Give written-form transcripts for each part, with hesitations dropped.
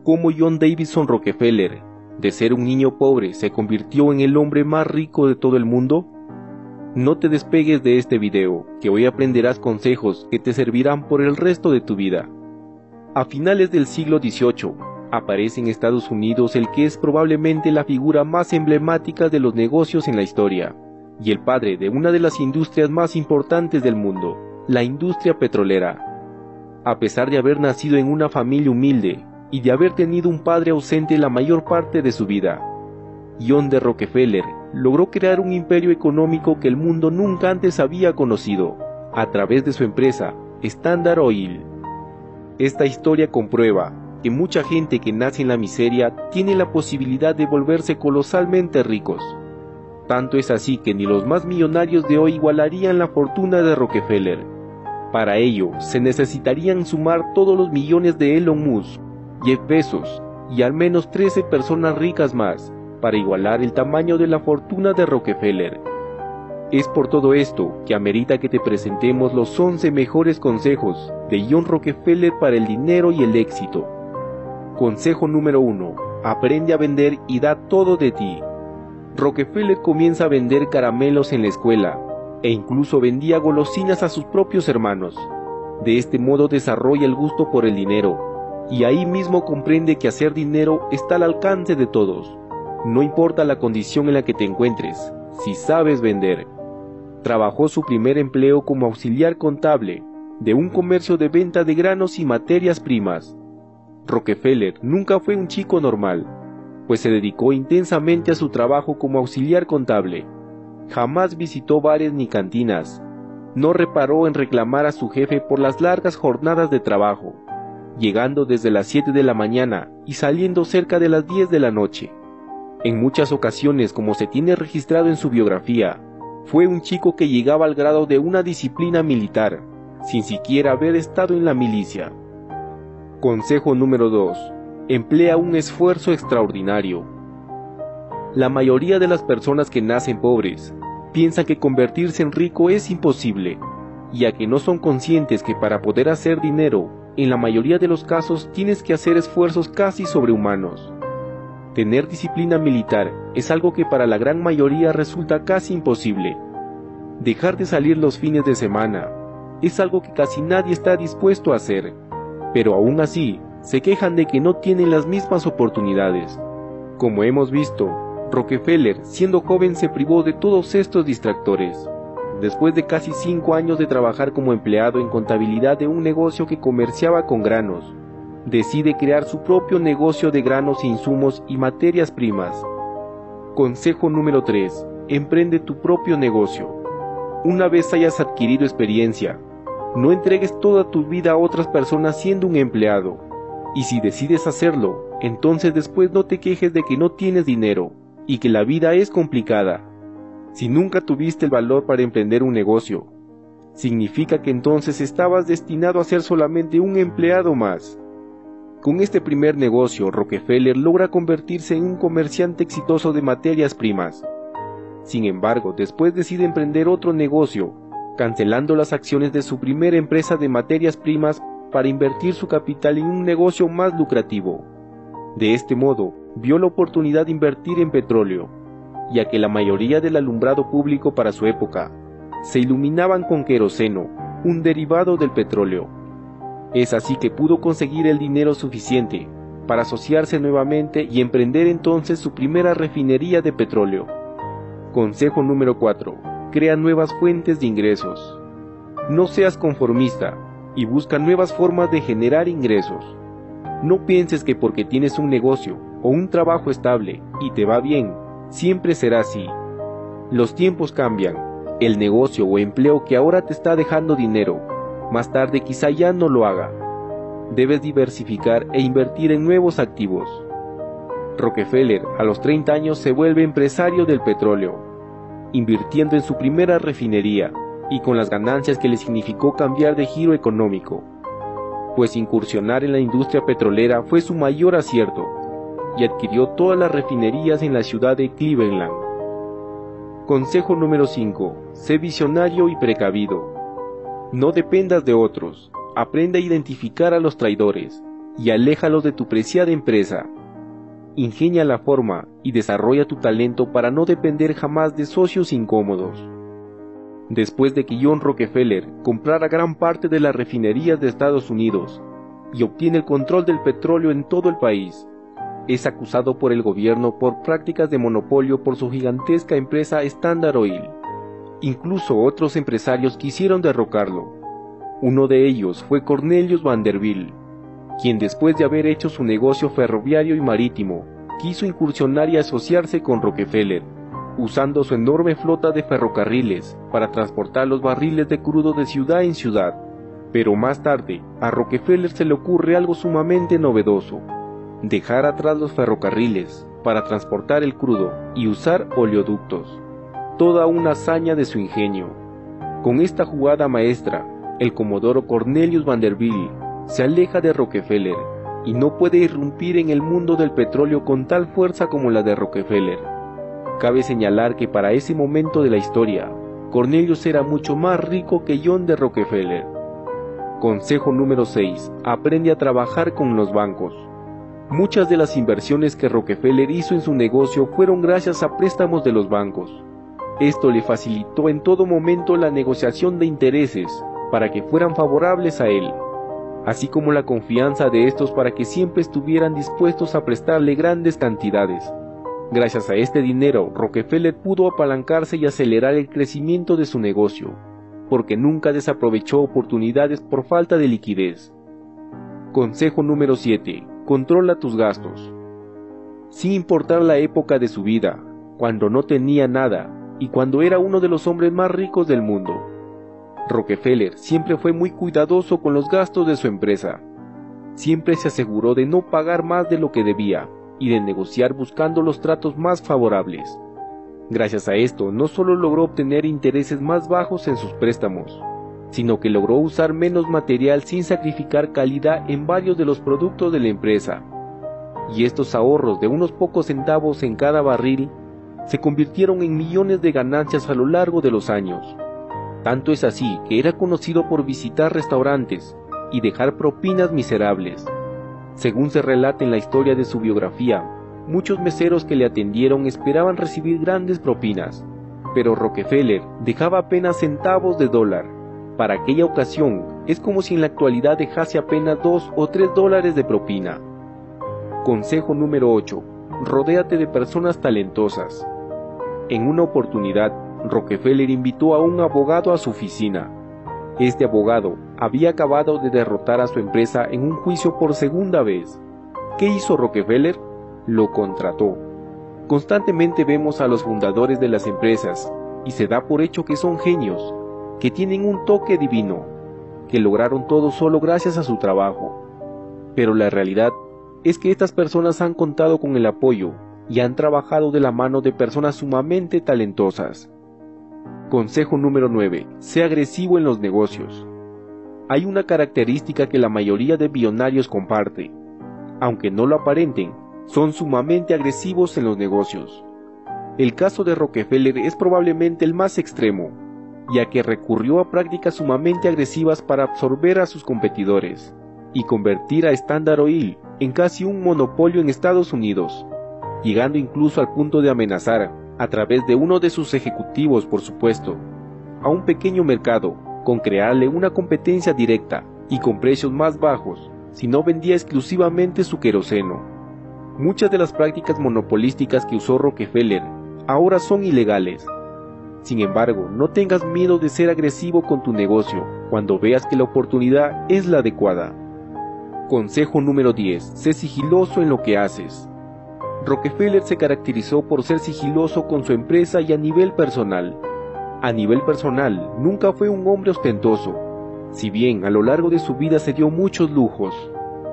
cómo John Davison Rockefeller, de ser un niño pobre, se convirtió en el hombre más rico de todo el mundo? No te despegues de este video, que hoy aprenderás consejos que te servirán por el resto de tu vida. A finales del siglo XVIII, aparece en Estados Unidos el que es probablemente la figura más emblemática de los negocios en la historia, y el padre de una de las industrias más importantes del mundo, la industria petrolera. A pesar de haber nacido en una familia humilde, y de haber tenido un padre ausente la mayor parte de su vida, John D. Rockefeller logró crear un imperio económico que el mundo nunca antes había conocido, a través de su empresa, Standard Oil. Esta historia comprueba que mucha gente que nace en la miseria tiene la posibilidad de volverse colosalmente ricos. Tanto es así que ni los más millonarios de hoy igualarían la fortuna de Rockefeller. Para ello, se necesitarían sumar todos los millones de Elon Musk, Jeff Bezos y al menos 13 personas ricas más, para igualar el tamaño de la fortuna de Rockefeller. Es por todo esto que amerita que te presentemos los 11 mejores consejos de John Rockefeller para el dinero y el éxito. Consejo número 1. Aprende a vender y da todo de ti. Rockefeller comienza a vender caramelos en la escuela, e incluso vendía golosinas a sus propios hermanos. De este modo desarrolla el gusto por el dinero, y ahí mismo comprende que hacer dinero está al alcance de todos. No importa la condición en la que te encuentres, si sabes vender. Trabajó su primer empleo como auxiliar contable de un comercio de venta de granos y materias primas. Rockefeller nunca fue un chico normal, pues se dedicó intensamente a su trabajo como auxiliar contable. Jamás visitó bares ni cantinas. No reparó en reclamar a su jefe por las largas jornadas de trabajo, llegando desde las 7 de la mañana y saliendo cerca de las 10 de la noche. En muchas ocasiones, como se tiene registrado en su biografía, fue un chico que llegaba al grado de una disciplina militar, sin siquiera haber estado en la milicia. Consejo número 2. Emplea un esfuerzo extraordinario. La mayoría de las personas que nacen pobres piensan que convertirse en rico es imposible, ya que no son conscientes que para poder hacer dinero, en la mayoría de los casos tienes que hacer esfuerzos casi sobrehumanos. Tener disciplina militar es algo que para la gran mayoría resulta casi imposible. Dejar de salir los fines de semana es algo que casi nadie está dispuesto a hacer, pero aún así se quejan de que no tienen las mismas oportunidades. Como hemos visto, Rockefeller, siendo joven, se privó de todos estos distractores. Después de casi 5 años de trabajar como empleado en contabilidad de un negocio que comerciaba con granos, decide crear su propio negocio de granos e insumos y materias primas. Consejo número 3. Emprende tu propio negocio. Una vez hayas adquirido experiencia, no entregues toda tu vida a otras personas siendo un empleado. Y si decides hacerlo, entonces después no te quejes de que no tienes dinero y que la vida es complicada. Si nunca tuviste el valor para emprender un negocio, significa que entonces estabas destinado a ser solamente un empleado más. Con este primer negocio, Rockefeller logra convertirse en un comerciante exitoso de materias primas. Sin embargo, después decide emprender otro negocio, cancelando las acciones de su primera empresa de materias primas para invertir su capital en un negocio más lucrativo. De este modo, vio la oportunidad de invertir en petróleo, ya que la mayoría del alumbrado público para su época se iluminaban con queroseno, un derivado del petróleo. Es así que pudo conseguir el dinero suficiente para asociarse nuevamente y emprender entonces su primera refinería de petróleo. Consejo número 4. Crea nuevas fuentes de ingresos. No seas conformista y busca nuevas formas de generar ingresos. No pienses que porque tienes un negocio o un trabajo estable y te va bien, siempre será así. Los tiempos cambian. El negocio o empleo que ahora te está dejando dinero, más tarde quizá ya no lo haga. Debes diversificar e invertir en nuevos activos. Rockefeller a los 30 años se vuelve empresario del petróleo, invirtiendo en su primera refinería y con las ganancias que le significó cambiar de giro económico, pues incursionar en la industria petrolera fue su mayor acierto, y adquirió todas las refinerías en la ciudad de Cleveland. Consejo número 5. Sé visionario y precavido. No dependas de otros. Aprende a identificar a los traidores y aléjalos de tu preciada empresa. Ingenia la forma y desarrolla tu talento para no depender jamás de socios incómodos. Después de que John Rockefeller comprara gran parte de las refinerías de Estados Unidos y obtiene el control del petróleo en todo el país, es acusado por el gobierno por prácticas de monopolio por su gigantesca empresa Standard Oil. Incluso otros empresarios quisieron derrocarlo. Uno de ellos fue Cornelius Vanderbilt, quien después de haber hecho su negocio ferroviario y marítimo, quiso incursionar y asociarse con Rockefeller, usando su enorme flota de ferrocarriles para transportar los barriles de crudo de ciudad en ciudad. Pero más tarde, a Rockefeller se le ocurre algo sumamente novedoso: dejar atrás los ferrocarriles para transportar el crudo y usar oleoductos. Toda una hazaña de su ingenio. Con esta jugada maestra, el comodoro Cornelius Vanderbilt se aleja de Rockefeller y no puede irrumpir en el mundo del petróleo con tal fuerza como la de Rockefeller. Cabe señalar que para ese momento de la historia, Cornelius era mucho más rico que John de Rockefeller. Consejo número 6. Aprende a trabajar con los bancos. Muchas de las inversiones que Rockefeller hizo en su negocio fueron gracias a préstamos de los bancos. Esto le facilitó en todo momento la negociación de intereses para que fueran favorables a él, así como la confianza de estos para que siempre estuvieran dispuestos a prestarle grandes cantidades. Gracias a este dinero, Rockefeller pudo apalancarse y acelerar el crecimiento de su negocio, porque nunca desaprovechó oportunidades por falta de liquidez. Consejo número 7. Controla tus gastos. Sin importar la época de su vida, cuando no tenía nada y cuando era uno de los hombres más ricos del mundo, Rockefeller siempre fue muy cuidadoso con los gastos de su empresa. Siempre se aseguró de no pagar más de lo que debía y de negociar buscando los tratos más favorables. Gracias a esto, no solo logró obtener intereses más bajos en sus préstamos, sino que logró usar menos material sin sacrificar calidad en varios de los productos de la empresa. Y estos ahorros de unos pocos centavos en cada barril se convirtieron en millones de ganancias a lo largo de los años. Tanto es así que era conocido por visitar restaurantes y dejar propinas miserables. Según se relata en la historia de su biografía, muchos meseros que le atendieron esperaban recibir grandes propinas, pero Rockefeller dejaba apenas centavos de dólar. Para aquella ocasión, es como si en la actualidad dejase apenas $2 o $3 de propina. Consejo número 8. Rodéate de personas talentosas. En una oportunidad, Rockefeller invitó a un abogado a su oficina. Este abogado había acabado de derrotar a su empresa en un juicio por segunda vez. ¿Qué hizo Rockefeller? Lo contrató. Constantemente vemos a los fundadores de las empresas y se da por hecho que son genios, que tienen un toque divino, que lograron todo solo gracias a su trabajo. Pero la realidad es que estas personas han contado con el apoyo y han trabajado de la mano de personas sumamente talentosas. Consejo número 9. Sé agresivo en los negocios. Hay una característica que la mayoría de billonarios comparte. Aunque no lo aparenten, son sumamente agresivos en los negocios. El caso de Rockefeller es probablemente el más extremo, ya que recurrió a prácticas sumamente agresivas para absorber a sus competidores y convertir a Standard Oil en casi un monopolio en Estados Unidos, llegando incluso al punto de amenazar, a través de uno de sus ejecutivos por supuesto, a un pequeño mercado con crearle una competencia directa y con precios más bajos si no vendía exclusivamente su queroseno. Muchas de las prácticas monopolísticas que usó Rockefeller ahora son ilegales. Sin embargo, no tengas miedo de ser agresivo con tu negocio cuando veas que la oportunidad es la adecuada. Consejo número 10. Sé sigiloso en lo que haces. Rockefeller se caracterizó por ser sigiloso con su empresa y a nivel personal. A nivel personal, nunca fue un hombre ostentoso. Si bien a lo largo de su vida se dio muchos lujos,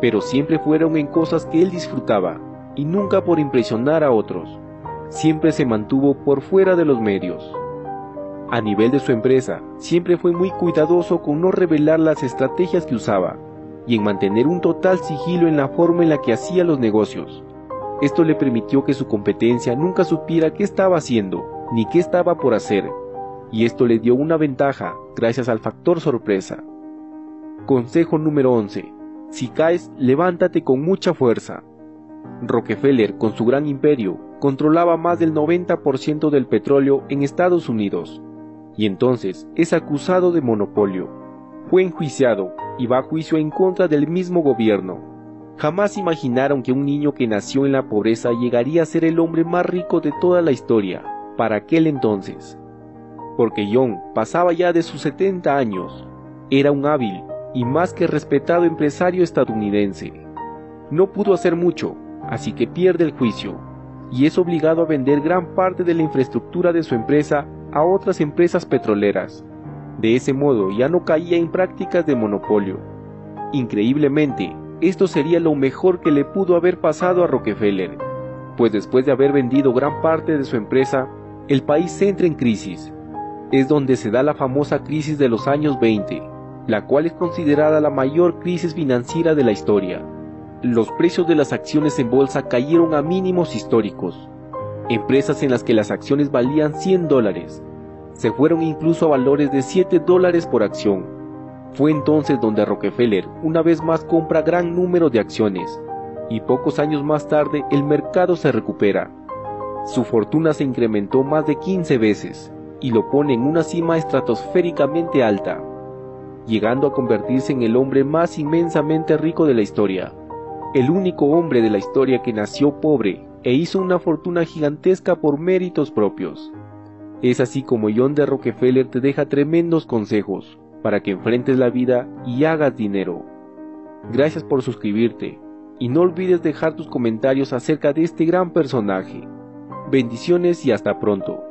pero siempre fueron en cosas que él disfrutaba y nunca por impresionar a otros. Siempre se mantuvo por fuera de los medios. A nivel de su empresa, siempre fue muy cuidadoso con no revelar las estrategias que usaba y en mantener un total sigilo en la forma en la que hacía los negocios. Esto le permitió que su competencia nunca supiera qué estaba haciendo ni qué estaba por hacer, y esto le dio una ventaja gracias al factor sorpresa. Consejo número 11. Si caes, levántate con mucha fuerza. Rockefeller, con su gran imperio, controlaba más del 90% del petróleo en Estados Unidos, y entonces es acusado de monopolio. Fue enjuiciado y va a juicio en contra del mismo gobierno. Jamás imaginaron que un niño que nació en la pobreza llegaría a ser el hombre más rico de toda la historia, para aquel entonces. Porque John pasaba ya de sus 70 años. Era un hábil y más que respetado empresario estadounidense. No pudo hacer mucho, así que pierde el juicio, y es obligado a vender gran parte de la infraestructura de su empresa a otras empresas petroleras. De ese modo ya no caía en prácticas de monopolio. Increíblemente, esto sería lo mejor que le pudo haber pasado a Rockefeller, pues después de haber vendido gran parte de su empresa, el país entra en crisis. Es donde se da la famosa crisis de los años 20, la cual es considerada la mayor crisis financiera de la historia. Los precios de las acciones en bolsa cayeron a mínimos históricos. Empresas en las que las acciones valían $100 se fueron incluso a valores de $7 por acción. Fue entonces donde Rockefeller una vez más compra gran número de acciones, y pocos años más tarde el mercado se recupera. Su fortuna se incrementó más de 15 veces, y lo pone en una cima estratosféricamente alta, llegando a convertirse en el hombre más inmensamente rico de la historia. El único hombre de la historia que nació pobre e hizo una fortuna gigantesca por méritos propios. Es así como John D. Rockefeller te deja tremendos consejos para que enfrentes la vida y hagas dinero. Gracias por suscribirte y no olvides dejar tus comentarios acerca de este gran personaje. Bendiciones y hasta pronto.